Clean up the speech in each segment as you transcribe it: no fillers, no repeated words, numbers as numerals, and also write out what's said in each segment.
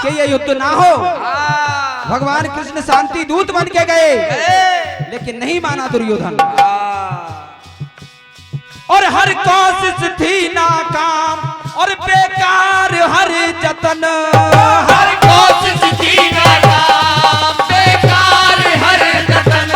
कि ये युद्ध ना हो। भगवान कृष्ण शांति दूत बन के गए, लेकिन नहीं माना दुर्योधन। और हर कोशिश थी नाकाम और बेकार हर जतन। हर कोशिश थी नाकाम, बेकार हर जतन।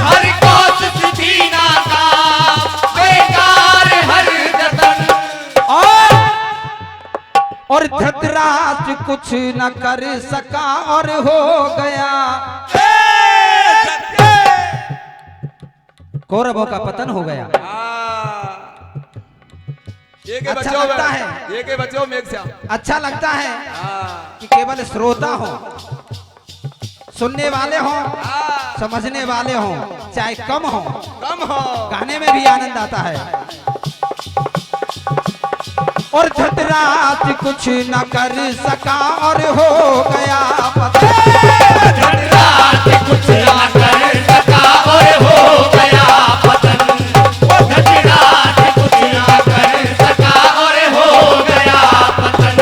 हर कोशिश थी नाकाम, बेकार हर जतन। और धृतराष्ट्र कुछ न कर सका और हो गया कौरवों का पतन हो गया। अच्छा लगता है, ये के बच्चों में अच्छा लगता है कि केवल श्रोता हो, सुनने वाले हो, समझने वाले हो, चाहे कम हो, गाने में भी आनंद आता है। और धृतराष्ट्र कुछ न कर सका और हो गया पतन। धृतराष्ट्र कुछ न कर सका और हो गया पतन। धृतराष्ट्र कुछ न कर सका और हो गया पतन।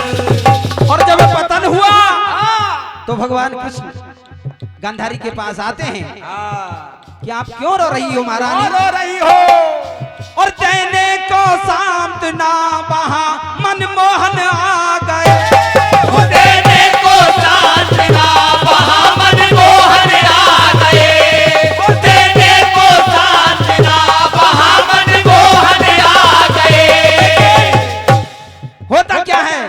और जब पतन हुआ तो भगवान कृष्ण गांधारी के पास आते हैं कि आप क्यों रो रही हो महारानी? रो रही हो? और देने को सांत्वना वहां मनमोहन आ गए। देने को सांत्वना वहां मनमोहन आ गए। देने को सांत्वना वहां मनमोहन आ गए। होता क्या है,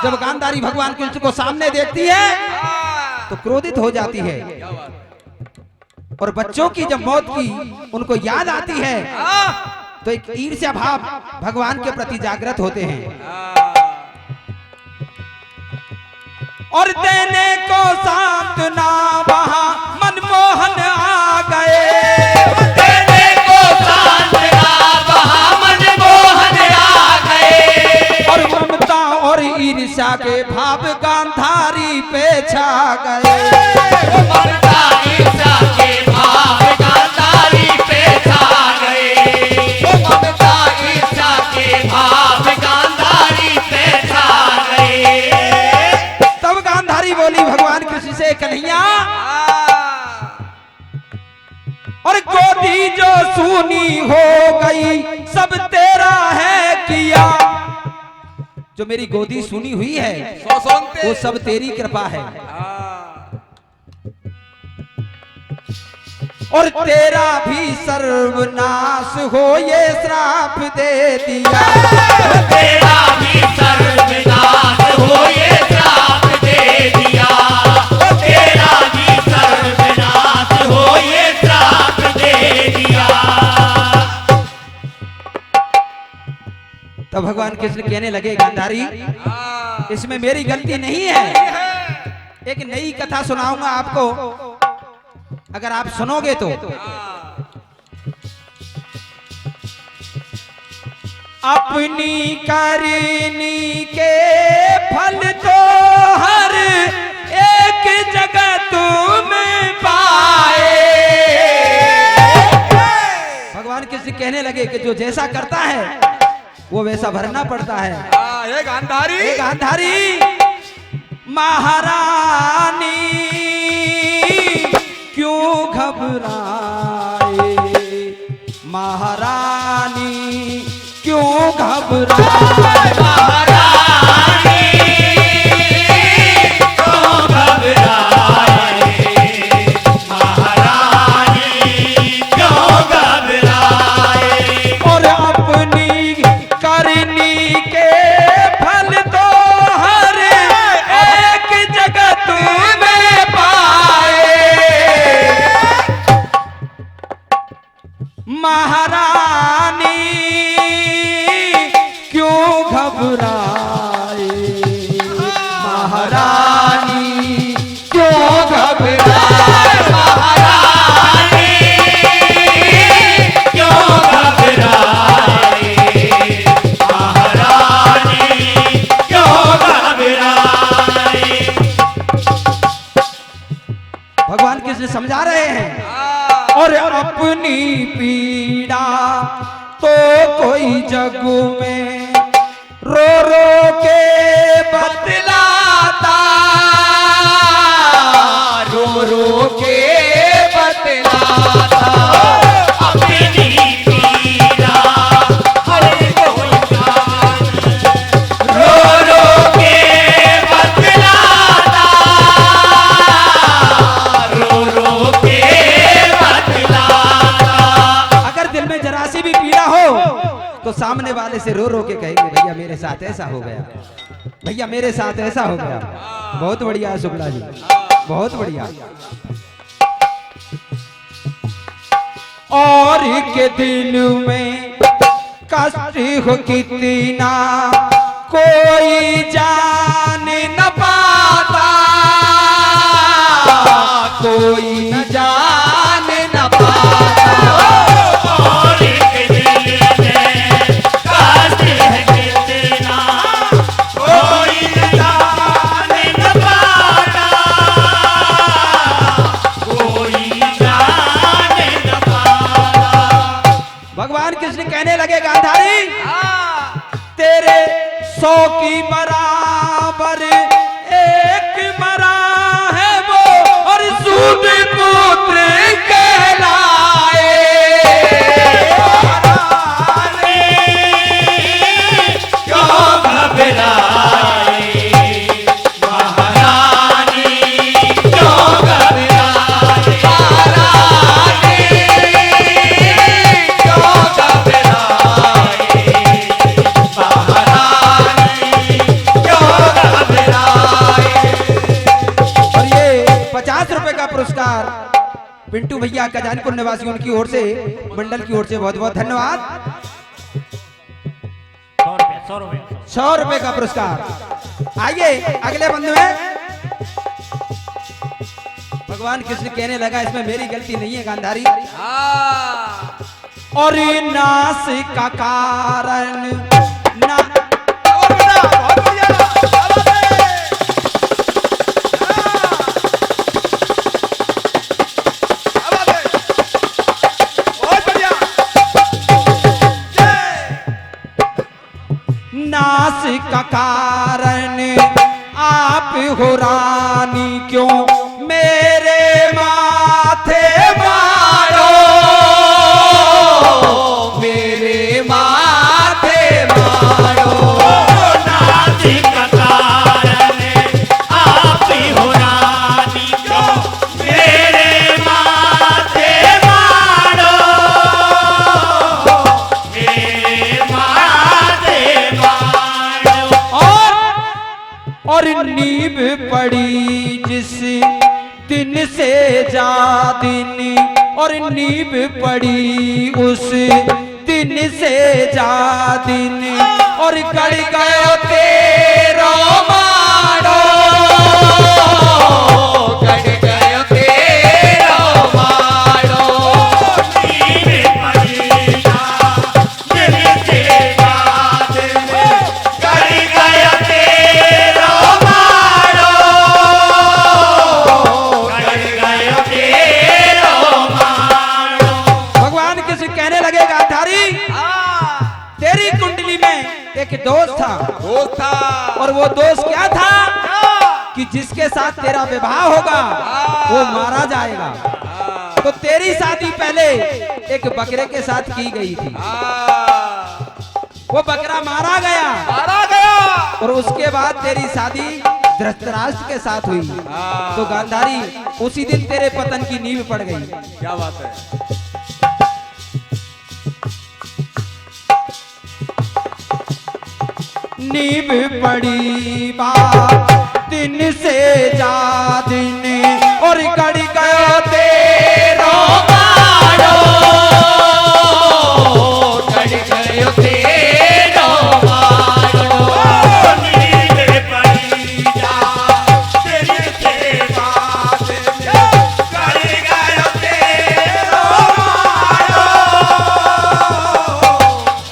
जब गांधारी भगवान कृष्ण को सामने देखती है तो क्रोधित हो जाती है, और बच्चों की जब मौत की उनको याद आती है तो एक ईर्ष्या भाव भगवान के प्रति जागृत होते हैं। और देने को सांत्वना वहां मनमोहन आ गए। देने को सांत्वना वहां मनमोहन आ गए। और ममता और ईर्ष्या के भाव गांधारी पे छा गए। ममता ईर्ष्या के भाव गांधारी पे छा गए। ममता ईर्ष्या के भाव गांधारी पे छा गए। तब गांधारी बोली भगवान कृष्ण से, कन्हैया, और गोदी जो सूनी हो गई सब तेरा है किया। जो मेरी गोदी सुनी हुई है वो सब तेरी कृपा है। और तेरा भी सर्वनाश हो ये श्राप दे दिया। तेरा भी सर्वनाश हो ये श्राप दे दिया। तेरा भी सर्वनाश हो ये श्राप दे दिया। तब भगवान कृष्ण कहने लगे, गांधारी, इसमें मेरी गलती नहीं है। एक नई कथा सुनाऊंगा आपको, अगर आप सुनोगे तो। अपनी करनी के फल तो हर एक जगह तुम पाए। भगवान कृष्ण कहने लगे कि जो जैसा करता है वो वैसा भरना पड़ता है। ये गांधारी, ये गांधारी महारानी क्यों घबराए? महारानी क्यों घबराए? महारानी क्यों घबराए? महारानी क्यों घबराए? और अपनी करनी के फल तो हर एक जगह तुम्हें पाए। महारानी क्यों घबराए? महारानी क्यों घबराए? महारानी क्यों घबराए? महारानी क्यों घबराए? भगवान कृष्ण समझा रहे हैं। और अपनी पीड़ा तो कोई जग में रो रो सामने वाले से रो रो के कहेंगे भैया मेरे साथ ऐसा हो गया, भैया मेरे साथ ऐसा हो गया। बहुत बढ़िया शुक्ला जी, बहुत बढ़िया। और के दिल में कष्ट हो कितना कोई जान न पाता, कोई जान न पाता। और के दिल में कष्ट है कितना कोई जान न पाता, कोई जान न पाता। भगवान कृष्ण कहने लगे गांधारी तेरे 100 की बराबर एक मरा है वो, और सूद पुत्र कहलाए। क्यों घबराए महारानी, क्यों घबराए महारानी, क्यों घबराए महारानी, क्यों घबराए। और ये 50 रुपए का पुरस्कार पिंटू भैया खजानपुर निवासियों की ओर से, मंडल की ओर से बहुत बहुत धन्यवाद। 100 रुपए का पुरस्कार। आइए अगले बंधु हैं। भगवान कृष्ण कहने लगा इसमें मेरी गलती नहीं है गांधारी, और नाश का कारण ना नाश का कारण आप हो रानी, क्यों मेरे माथे मारो, मेरे माथे मारो। नासिक का कारण आप ही हो रानी, क्यों मेरे माथे मारो, मेरे माथे मारो। और नींव पड़ी जिस दिन से जा दिन, और नींव पड़ी उस दिन से जा दिन, और गड़ गयो तेरो मारो, गड़ गयो तेरो मारो। नींव पड़ी ना दिल से बात में, कर गया तेरा मारो, कर गया तेरा मारो। भगवान किसी कहने लगे गांधारी तेरी कुंडली में एक दोस्त था, और वो दोस्त क्या था कि जिसके साथ तेरा विवाह होगा वो मारा जाएगा। तो तेरी शादी पहले एक बकरे के साथ की गई थी, वो बकरा मारा गया, और उसके बाद तेरी शादी धृतराष्ट्र के साथ हुई। तो गांधारी उसी दिन तेरे पतन की नींव पड़ गई। क्या बात है। नींव पड़ी बात दिन से जा दिन, और गड़ गयो तेरो मारो, गड़ गयो तेरो मारो। नींव पड़ी जा दिल से बात में, कर गया तेरा मारो,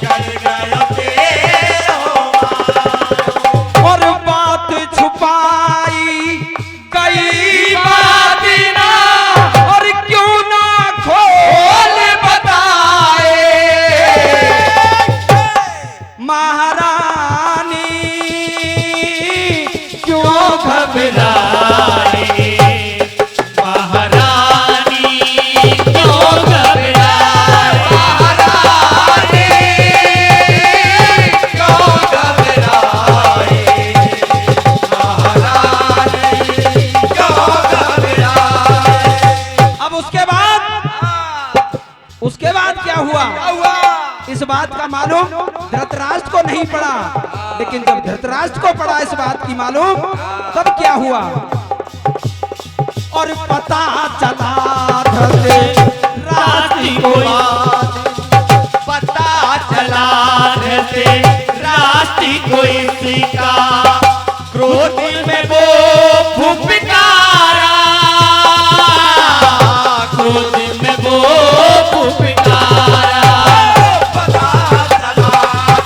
कर गया तेरा मारो। और बात छुपाई कई बात ना, और क्यों ना खोल बताए महारानी, क्यों घबराए महारानी, क्यों घबराए महारानी, क्यों घबराए महारानी, क्यों घबराए। अब उसके बाद क्या हुआ इस बात का मालूम नहीं पड़ा, लेकिन जब धृतराष्ट्र को पड़ा इस बात की मालूम, तब क्या हुआ? और पता चला धृतराष्ट्र को, पता चला धृतराष्ट्र को इसका, क्रोध में वो फुफकारा, क्रोध में वो फुफकारा। पता चला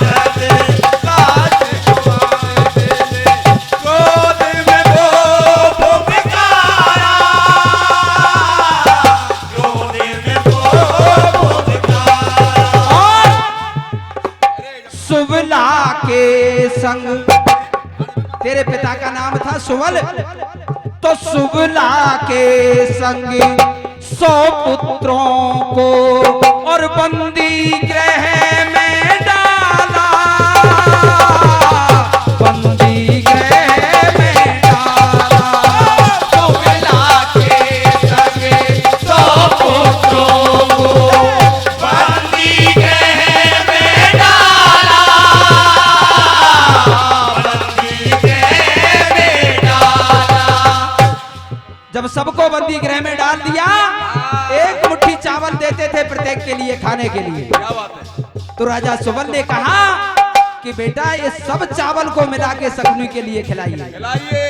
धृतराष्ट्र को क्रोध में वो फुफकारा, क्रोध में वो फुफकारा। सुवला के संग, तेरे पिता का नाम था सुवल, तो सुवला के संग 100 पुत्रों को और बंदी गृह में डाला, बंदी गृह में डाला। सुवला के संग 100 पुत्रों को बंदी गृह में डाला, बंदी गृह में डाला। जब सबको बंदी गृह में डाल दिया, एक मुट्ठी चावल देते थे प्रत्येक के लिए खाने के लिए। क्या बात है? तो राजा सुवल ने कहा कि बेटा ये सब चावल को मिला के शकुनी के लिए खिलाइए, खिलाइए।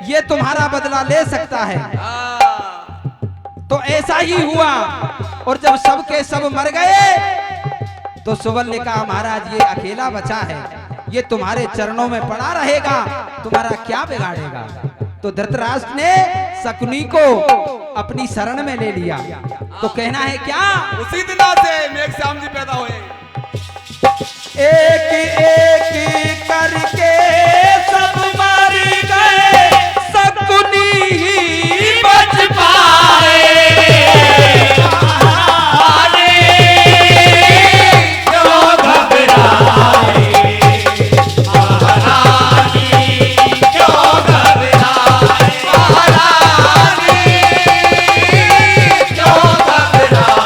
ये तुम्हारा बदला ले सकता है। तो ऐसा ही हुआ, और जब सब के सब मर गए तो सुवल ने कहा महाराज ये अकेला बचा है, ये तुम्हारे चरणों में पड़ा रहेगा, तुम्हारा क्या बिगाड़ेगा। तो धृतराष्ट्र ने शकुनी को अपनी शरण में ले लिया। तो कहना है क्या? उसी दिन से मेघश्याम जी पैदा हुए। एक एक करके सब मर गए, शकुनी ही बच पाए, क्यों घबराए महारानी, क्यों घबराए महारानी, क्यों घबराए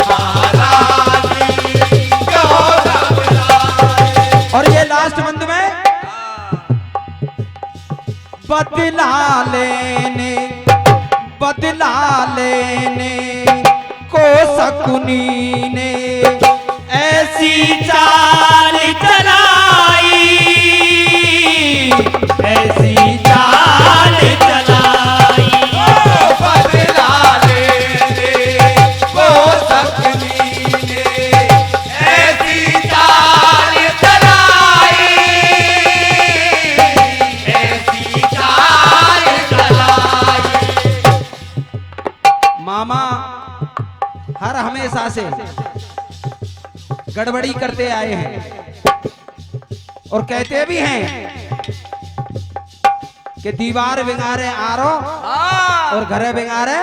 महारानी, क्यों घबराए। और ये लास्ट बंद में बदला लेने को शकुनी ने ऐसी चाल चलाई, ऐसी चाल चलाई। बदला लेने को शकुनी ने ऐसी चाल चलाई, ऐसी चाल चलाई। मामा हर हमेशा से गड़बड़ी करते आए हैं और कहते भी हैं कि दीवार बिगाड़े आरो और घरे बिगाड़े।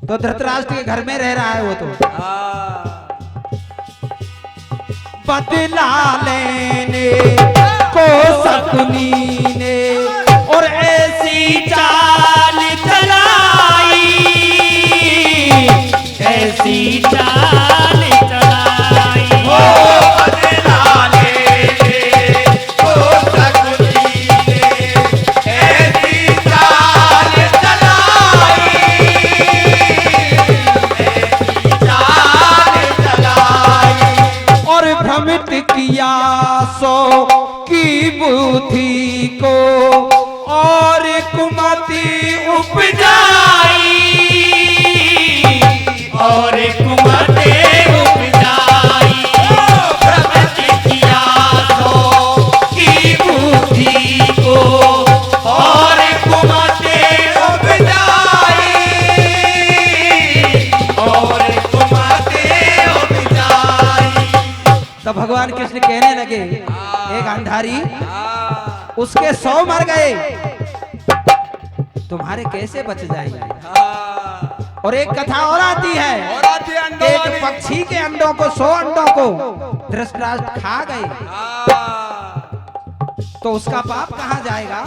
तो धृतराष्ट्र के घर में रह रहा है वो तो। बदला लेने को शकुनी ने और ऐसी चाल चलाई, ऐसी चाल चलाई। ओ बदला लेने को शकुनी ने ऐसी चाल चलाई, ऐसी चाल चलाई। और भ्रमित किया 100 की बुद्धि को और कुमति उपजाई, और कुमते उपजाई। भ्रमित किया 100 की बुद्धि को और कुमते उपजाई, और कुमते उपजाई। तब भगवान कृष्ण कहने लगे एक अंधारी उसके 100 मर गए, तुम्हारे कैसे बच जाएंगे। और एक कथा और आती है और आती है अंडों एक वाली। पक्षी के अंडों को 100 अंडों को धृतराष्ट्र खा गए, तो उसका पाप कहाँ जाएगा।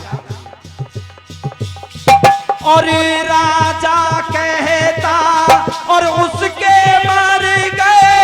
और राजा कहता और उसके मर गए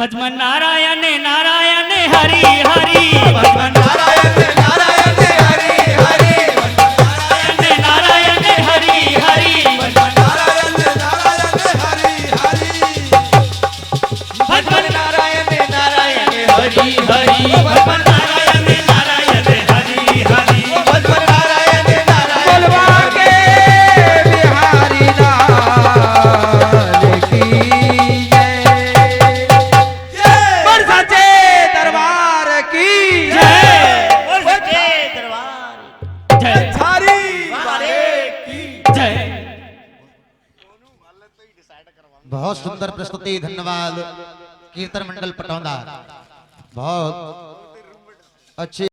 भजमन नारायण नारायण हरि हरि भजमन नारायण नारायण हरि हरि नारायण हरि हरि नारायण नारायण हरि हरि भजमन नारायण नारायण हरि हरि भजमन नारायण नारायण हरि हरि भजमन नारायण नारायण बोलवा के बिहारी लाल की जय। बोल सच्चे दरबार की जय सच्चे दरबार जय सारी वाले की जय। बहुत सुंदर प्रस्तुति, धन्यवाद कीर्तन मंडल पटौदा, बहुत अच्छी।